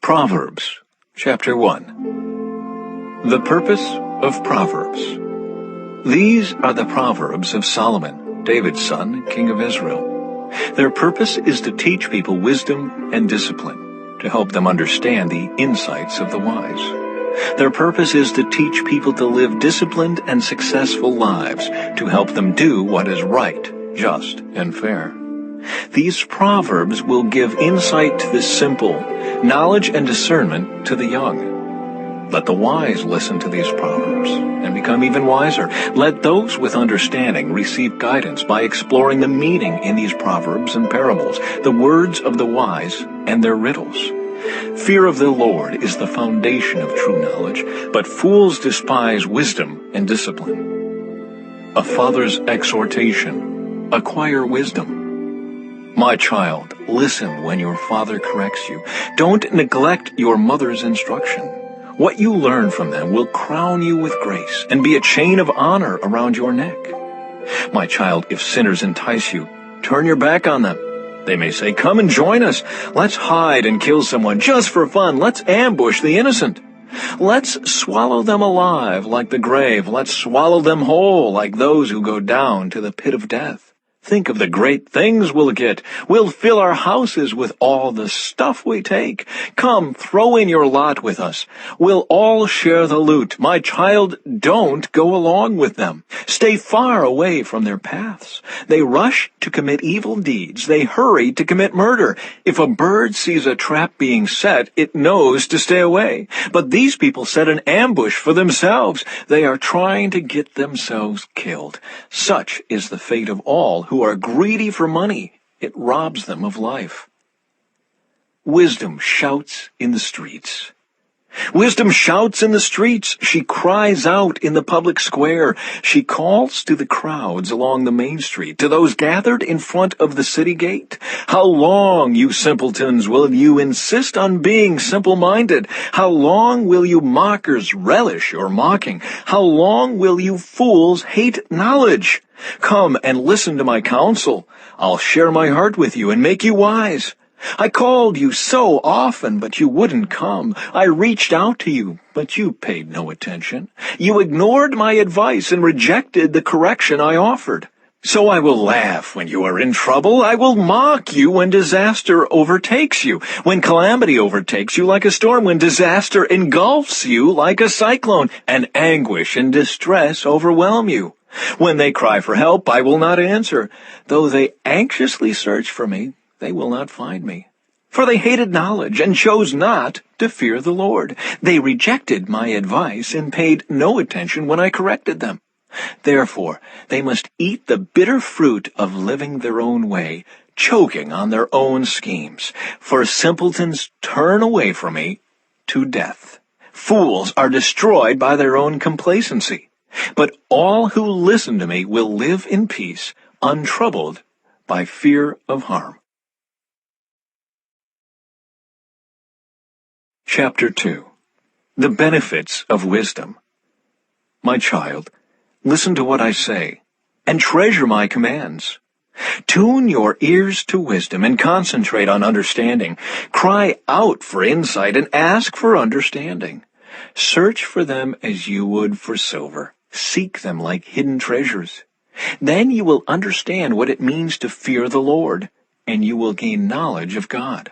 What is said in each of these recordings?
Proverbs, chapter 1. The purpose of Proverbs. These are the Proverbs of Solomon, David's son, king of Israel. Their purpose is to teach people wisdom and discipline, to help them understand the insights of the wise. Their purpose is to teach people to live disciplined and successful lives, to help them do what is right, just, and fair. These Proverbs will give insight to the simple, knowledge and discernment to the young. Let the wise listen to these Proverbs and become even wiser. Let those with understanding receive guidance by exploring the meaning in these Proverbs and parables, the words of the wise and their riddles. Fear of the Lord is the foundation of true knowledge, but fools despise wisdom and discipline. A father's exhortation: acquire wisdom. My child, listen when your father corrects you. Don't neglect your mother's instruction. What you learn from them will crown you with grace and be a chain of honor around your neck. My child, if sinners entice you, turn your back on them. They may say, "Come and join us. Let's hide and kill someone just for fun. Let's ambush the innocent. Let's swallow them alive like the grave. Let's swallow them whole like those who go down to the pit of death. Think of the great things we'll get. We'll fill our houses with all the stuff we take. Come, throw in your lot with us. We'll all share the loot. My child, don't go along with them. Stay far away from their paths. They rush to commit evil deeds. They hurry to commit murder. If a bird sees a trap being set, it knows to stay away. But these people set an ambush for themselves. They are trying to get themselves killed. Such is the fate of all who are greedy for money. It robs them of life. Wisdom shouts in the streets. Wisdom shouts in the streets. She cries out in the public square. She calls to the crowds along the main street, to those gathered in front of the city gate. How long, you simpletons, will you insist on being simple-minded? How long will you mockers relish your mocking? How long will you fools hate knowledge? Come and listen to my counsel. I'll share my heart with you and make you wise. I called you so often, but you wouldn't come. I reached out to you, but you paid no attention. You ignored my advice and rejected the correction I offered. So I will laugh when you are in trouble. I will mock you when disaster overtakes you, when calamity overtakes you like a storm, when disaster engulfs you like a cyclone, and anguish and distress overwhelm you. When they cry for help, I will not answer. Though they anxiously search for me, they will not find me. For they hated knowledge and chose not to fear the Lord. They rejected my advice and paid no attention when I corrected them. Therefore, they must eat the bitter fruit of living their own way, choking on their own schemes. For simpletons turn away from me to death. Fools are destroyed by their own complacency. But all who listen to me will live in peace, untroubled by fear of harm. Chapter 2. The benefits of wisdom. My child, listen to what I say, and treasure my commands. Tune your ears to wisdom and concentrate on understanding. Cry out for insight and ask for understanding. Search for them as you would for silver. Seek them like hidden treasures. Then you will understand what it means to fear the Lord, and you will gain knowledge of God.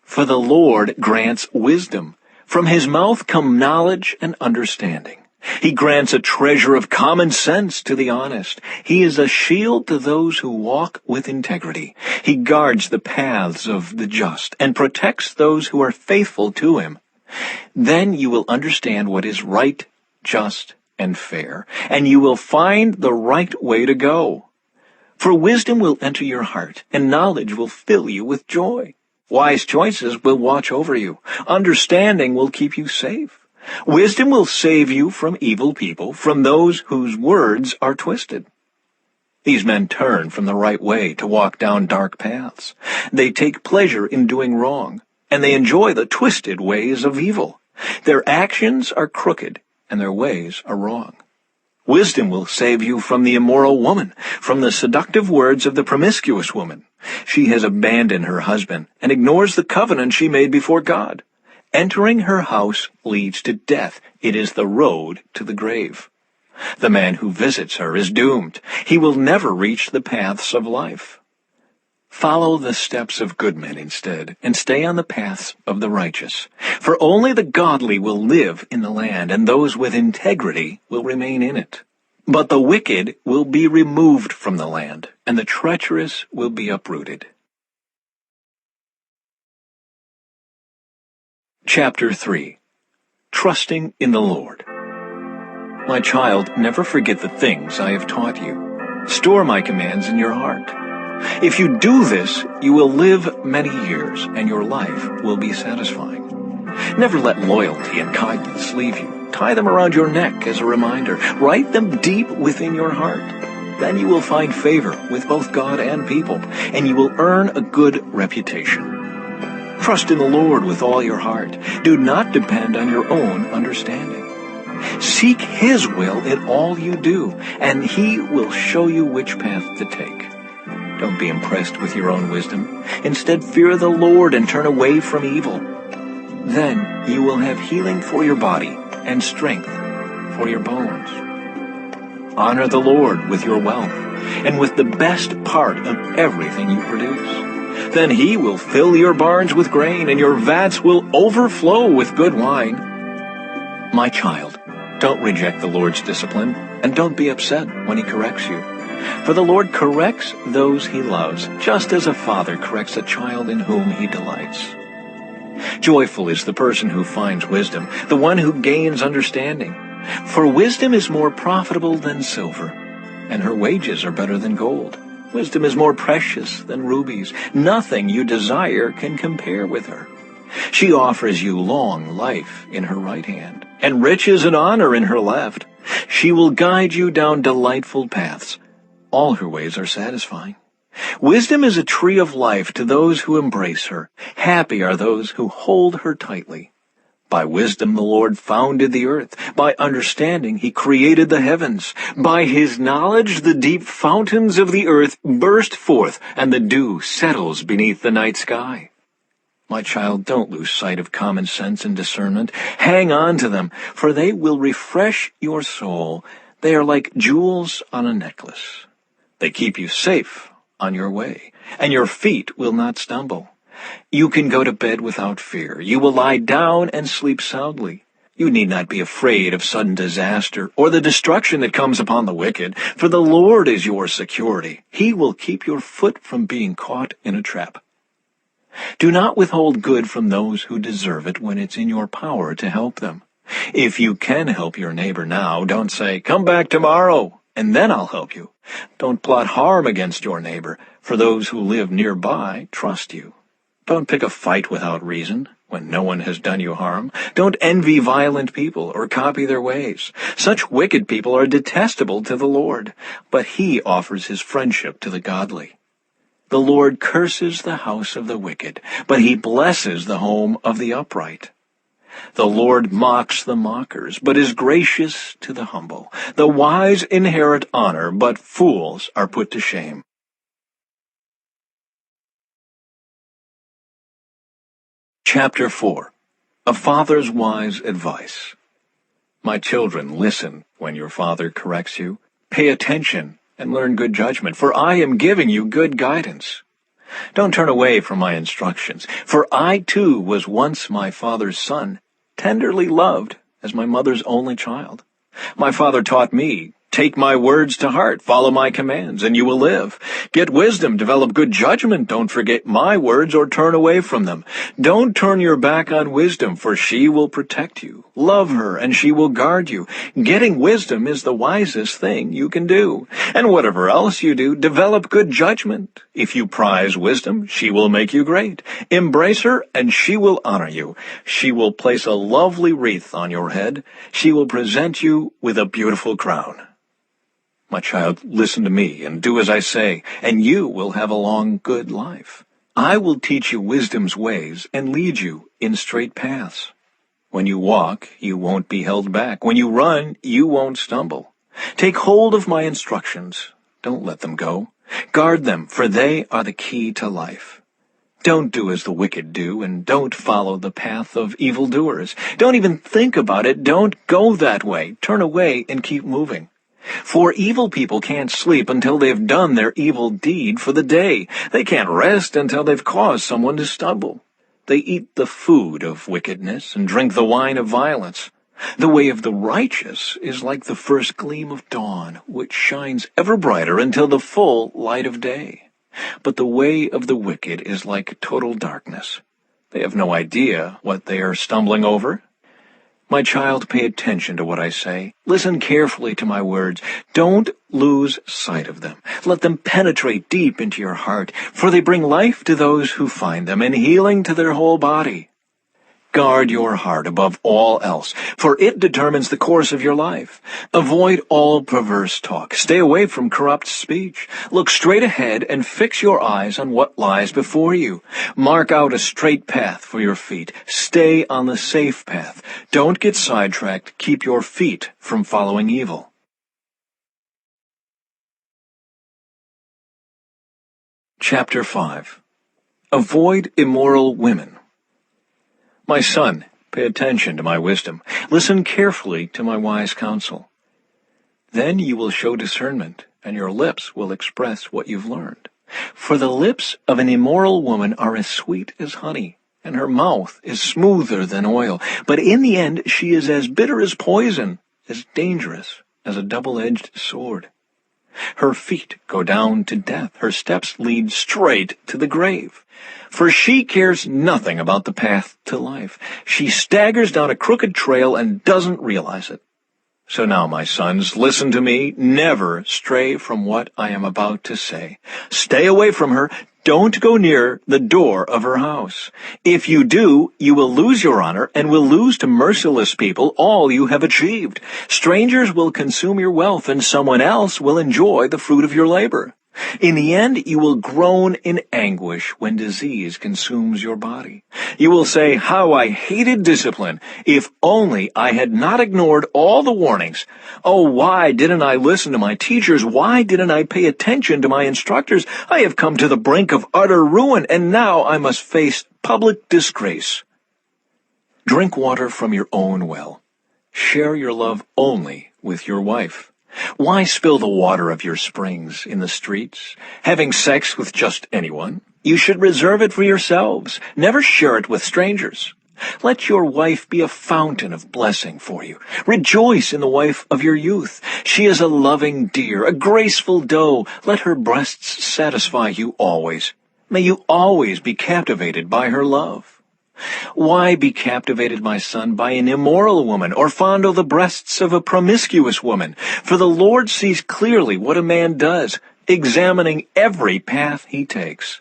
For the Lord grants wisdom. From his mouth come knowledge and understanding. He grants a treasure of common sense to the honest. He is a shield to those who walk with integrity. He guards the paths of the just and protects those who are faithful to him. Then you will understand what is right, just, and fair, and you will find the right way to go. For wisdom will enter your heart, and knowledge will fill you with joy. Wise choices will watch over you. Understanding will keep you safe. Wisdom will save you from evil people, from those whose words are twisted. These men turn from the right way to walk down dark paths. They take pleasure in doing wrong, and they enjoy the twisted ways of evil. Their actions are crooked, and their ways are wrong. Wisdom will save you from the immoral woman, from the seductive words of the promiscuous woman. She has abandoned her husband and ignores the covenant she made before God. Entering her house leads to death. It is the road to the grave. The man who visits her is doomed. He will never reach the paths of life. Follow the steps of good men instead, and stay on the paths of the righteous. For only the godly will live in the land, and those with integrity will remain in it. But the wicked will be removed from the land, and the treacherous will be uprooted. Chapter 3. Trusting in the Lord. My child, never forget the things I have taught you. Store my commands in your heart. If you do this, you will live many years, and your life will be satisfying. Never let loyalty and kindness leave you. Tie them around your neck as a reminder. Write them deep within your heart. Then you will find favor with both God and people, and you will earn a good reputation. Trust in the Lord with all your heart. Do not depend on your own understanding. Seek His will in all you do, and He will show you which path to take. Don't be impressed with your own wisdom. Instead, fear the Lord and turn away from evil. Then you will have healing for your body and strength for your bones. Honor the Lord with your wealth and with the best part of everything you produce. Then He will fill your barns with grain, and your vats will overflow with good wine. My child, don't reject the Lord's discipline, and don't be upset when He corrects you. For the Lord corrects those He loves, just as a father corrects a child in whom He delights. Joyful is the person who finds wisdom, the one who gains understanding. For wisdom is more profitable than silver, and her wages are better than gold. Wisdom is more precious than rubies. Nothing you desire can compare with her. She offers you long life in her right hand, and riches and honor in her left. She will guide you down delightful paths. All her ways are satisfying. Wisdom is a tree of life to those who embrace her. Happy are those who hold her tightly. By wisdom the Lord founded the earth. By understanding He created the heavens. By His knowledge the deep fountains of the earth burst forth, and the dew settles beneath the night sky. My child, don't lose sight of common sense and discernment. Hang on to them, for they will refresh your soul. They are like jewels on a necklace. They keep you safe on your way, and your feet will not stumble. You can go to bed without fear. You will lie down and sleep soundly. You need not be afraid of sudden disaster or the destruction that comes upon the wicked, for the Lord is your security. He will keep your foot from being caught in a trap. Do not withhold good from those who deserve it when it's in your power to help them. If you can help your neighbor now, don't say, "Come back tomorrow, and then I'll help you." Don't plot harm against your neighbor, for those who live nearby trust you. Don't pick a fight without reason when no one has done you harm. Don't envy violent people or copy their ways. Such wicked people are detestable to the Lord, but He offers His friendship to the godly. The Lord curses the house of the wicked, but He blesses the home of the upright. The Lord mocks the mockers, but is gracious to the humble. The wise inherit honor, but fools are put to shame. Chapter 4. A Father's Wise Advice. My children, listen when your father corrects you. Pay attention and learn good judgment, for I am giving you good guidance. Don't turn away from my instructions, for I too was once my father's son, tenderly loved as my mother's only child. My father taught me, "Take my words to heart, follow my commands, and you will live. Get wisdom, develop good judgment, don't forget my words or turn away from them. Don't turn your back on wisdom, for she will protect you. Love her, and she will guard you. Getting wisdom is the wisest thing you can do. And whatever else you do, develop good judgment. If you prize wisdom, she will make you great. Embrace her, and she will honor you. She will place a lovely wreath on your head. She will present you with a beautiful crown." My child, listen to me and do as I say, and you will have a long, good life. I will teach you wisdom's ways and lead you in straight paths. When you walk, you won't be held back. When you run, you won't stumble. Take hold of my instructions. Don't let them go. Guard them, for they are the key to life. Don't do as the wicked do, and don't follow the path of evildoers. Don't even think about it. Don't go that way. Turn away and keep moving. For evil people can't sleep until they've done their evil deed for the day. They can't rest until they've caused someone to stumble. They eat the food of wickedness and drink the wine of violence. The way of the righteous is like the first gleam of dawn, which shines ever brighter until the full light of day. But the way of the wicked is like total darkness. They have no idea what they are stumbling over. My child, pay attention to what I say. Listen carefully to my words. Don't lose sight of them. Let them penetrate deep into your heart, for they bring life to those who find them and healing to their whole body. Guard your heart above all else, for it determines the course of your life. Avoid all perverse talk. Stay away from corrupt speech. Look straight ahead and fix your eyes on what lies before you. Mark out a straight path for your feet. Stay on the safe path. Don't get sidetracked. Keep your feet from following evil. Chapter 5. Avoid immoral women. My son, pay attention to my wisdom. Listen carefully to my wise counsel. Then you will show discernment, and your lips will express what you've learned. For the lips of an immoral woman are as sweet as honey, and her mouth is smoother than oil. But in the end she is as bitter as poison, as dangerous as a double-edged sword. Her feet go down to death. Her steps lead straight to the grave. For she cares nothing about the path to life. She staggers down a crooked trail and doesn't realize it. So now, my sons, listen to me. Never stray from what I am about to say. Stay away from her. Don't go near the door of her house. If you do, you will lose your honor and will lose to merciless people all you have achieved. Strangers will consume your wealth, and someone else will enjoy the fruit of your labor. In the end, you will groan in anguish when disease consumes your body. You will say, "How I hated discipline! If only I had not ignored all the warnings. Oh, why didn't I listen to my teachers? Why didn't I pay attention to my instructors? I have come to the brink of utter ruin, and now I must face public disgrace." Drink water from your own well. Share your love only with your wife. Why spill the water of your springs in the streets? Having sex with just anyone? You should reserve it for yourselves. Never share it with strangers. Let your wife be a fountain of blessing for you. Rejoice in the wife of your youth. She is a loving deer, a graceful doe. Let her breasts satisfy you always. May you always be captivated by her love. Why be captivated, my son, by an immoral woman, or fondle the breasts of a promiscuous woman? For the Lord sees clearly what a man does, examining every path he takes.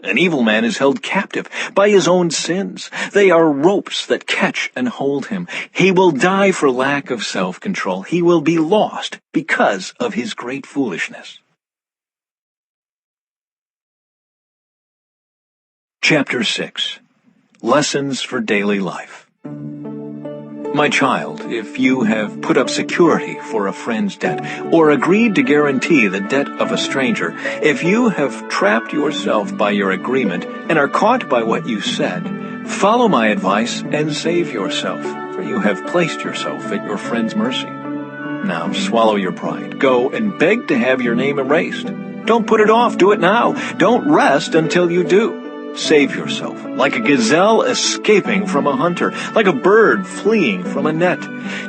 An evil man is held captive by his own sins. They are ropes that catch and hold him. He will die for lack of self-control. He will be lost because of his great foolishness. Chapter 6. Lessons for Daily Life. My child, if you have put up security for a friend's debt, or agreed to guarantee the debt of a stranger, if you have trapped yourself by your agreement and are caught by what you said, follow my advice and save yourself, for you have placed yourself at your friend's mercy. Now swallow your pride. Go and beg to have your name erased. Don't put it off. Do it now. Don't rest until you do. Save yourself, like a gazelle escaping from a hunter, like a bird fleeing from a net.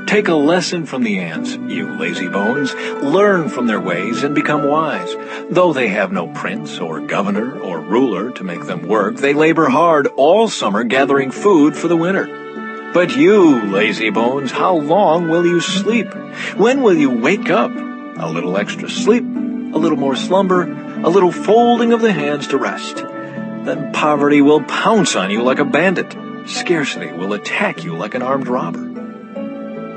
Take a lesson from the ants, you lazy bones. Learn from their ways and become wise. Though they have no prince or governor or ruler to make them work, they labor hard all summer gathering food for the winter. But you, lazy bones, how long will you sleep? When will you wake up? A little extra sleep, a little more slumber, a little folding of the hands to rest. Then poverty will pounce on you like a bandit. Scarcity will attack you like an armed robber.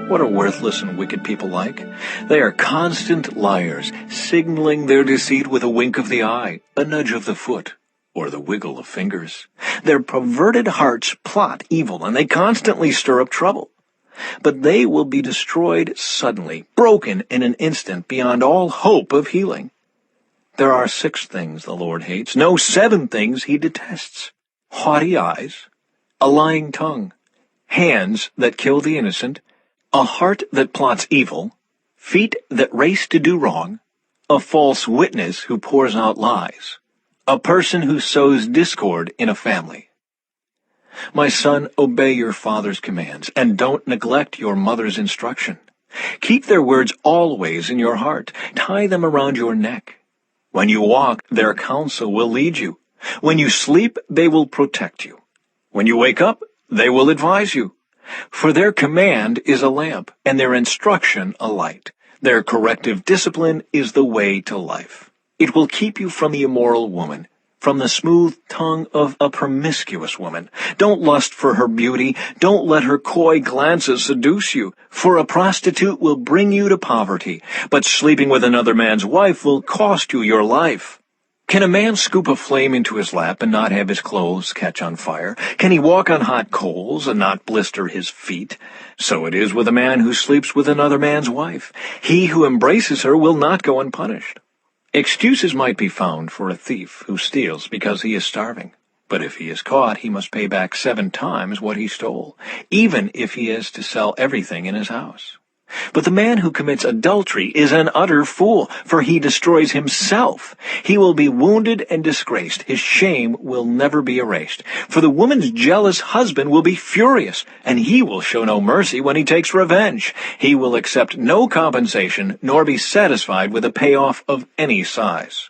What are worthless and wicked people like? They are constant liars, signaling their deceit with a wink of the eye, a nudge of the foot, or the wiggle of fingers. Their perverted hearts plot evil, and they constantly stir up trouble. But they will be destroyed suddenly, broken in an instant, beyond all hope of healing. There are 6 things the Lord hates, no 7 things he detests. haughty eyes, a lying tongue, hands that kill the innocent, a heart that plots evil, feet that race to do wrong, a false witness who pours out lies, a person who sows discord in a family. My son, obey your father's commands, and don't neglect your mother's instruction. Keep their words always in your heart. Tie them around your neck. When you walk, their counsel will lead you. When you sleep, they will protect you. When you wake up, they will advise you. For their command is a lamp, and their instruction a light. Their corrective discipline is the way to life. It will keep you from the immoral woman, from the smooth tongue of a promiscuous woman. Don't lust for her beauty. Don't let her coy glances seduce you. For a prostitute will bring you to poverty, but sleeping with another man's wife will cost you your life. Can a man scoop a flame into his lap and not have his clothes catch on fire? Can he walk on hot coals and not blister his feet? So it is with a man who sleeps with another man's wife. He who embraces her will not go unpunished. Excuses might be found for a thief who steals because he is starving. But if he is caught, he must pay back 7 times what he stole, even if he is to sell everything in his house. But the man who commits adultery is an utter fool, for he destroys himself. He will be wounded and disgraced. His shame will never be erased. For the woman's jealous husband will be furious, and he will show no mercy when he takes revenge. He will accept no compensation, nor be satisfied with a payoff of any size.